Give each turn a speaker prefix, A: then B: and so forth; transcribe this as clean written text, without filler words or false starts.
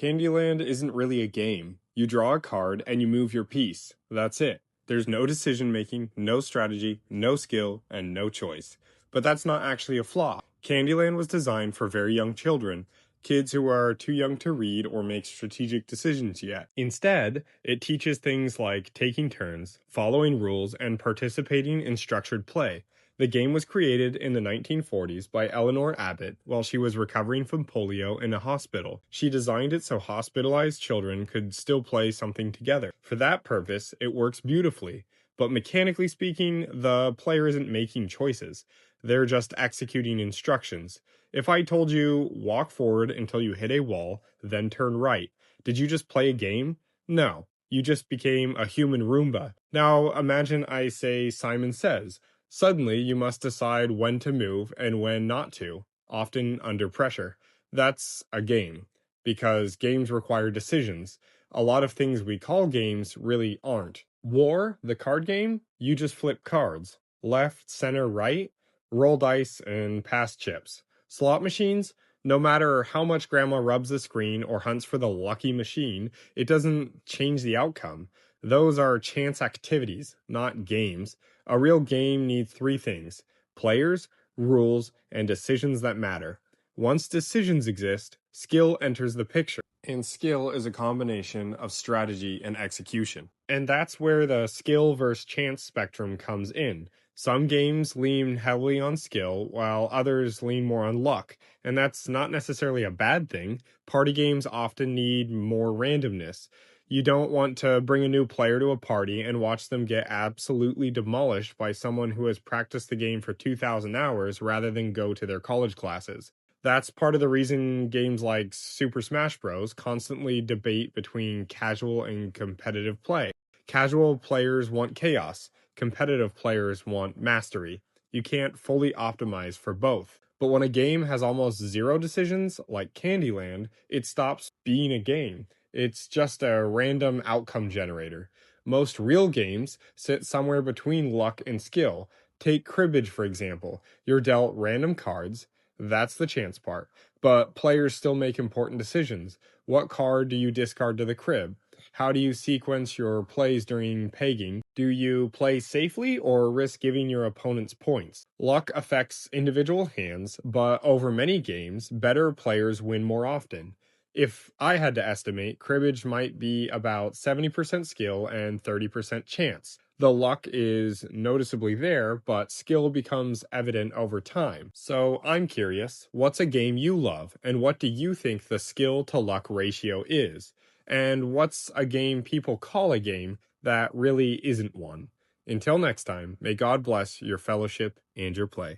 A: Candyland isn't really a game. You draw a card and you move your piece. That's it. There's no decision making, no strategy, no skill, and no choice. But that's not actually a flaw. Candyland was designed for very young children, kids who are too young to read or make strategic decisions yet. Instead, it teaches things like taking turns, following rules, and participating in structured play. The game was created in the 1940s by Eleanor Abbott while she was recovering from polio in a hospital. She designed it so hospitalized children could still play something together. For that purpose, it works beautifully. But mechanically speaking, the player isn't making choices. They're just executing instructions. If I told you, walk forward until you hit a wall, then turn right, did you just play a game? No. You just became a human Roomba. Now imagine I say Simon Says. Suddenly, you must decide when to move and when not to, often under pressure. That's a game, because games require decisions. A lot of things we call games really aren't. War, the card game, you just flip cards. Left, center, right, roll dice, and pass chips. Slot machines, no matter how much grandma rubs the screen or hunts for the lucky machine, it doesn't change the outcome. Those are chance activities, not games. A real game needs three things: players, rules, and decisions that matter. Once decisions exist, skill enters the picture. And skill is a combination of strategy and execution. And that's where the skill versus chance spectrum comes in. Some games lean heavily on skill, while others lean more on luck. And that's not necessarily a bad thing. Party games often need more randomness. You don't want to bring a new player to a party and watch them get absolutely demolished by someone who has practiced the game for 2,000 hours rather than go to their college classes. That's part of the reason games like Super Smash Bros. Constantly debate between casual and competitive play. Casual players want chaos, competitive players want mastery. You can't fully optimize for both. But when a game has almost zero decisions, like Candyland, it stops being a game. It's just a random outcome generator. Most real games sit somewhere between luck and skill. Take Cribbage, for example. You're dealt random cards. That's the chance part. But players still make important decisions. What card do you discard to the crib? How do you sequence your plays during pegging? Do you play safely or risk giving your opponents points? Luck affects individual hands, but over many games, better players win more often. If I had to estimate, cribbage might be about 70% skill and 30% chance. The luck is noticeably there, but skill becomes evident over time. So I'm curious, what's a game you love, and what do you think the skill to luck ratio is? And what's a game people call a game that really isn't one? Until next time, may God bless your fellowship and your play.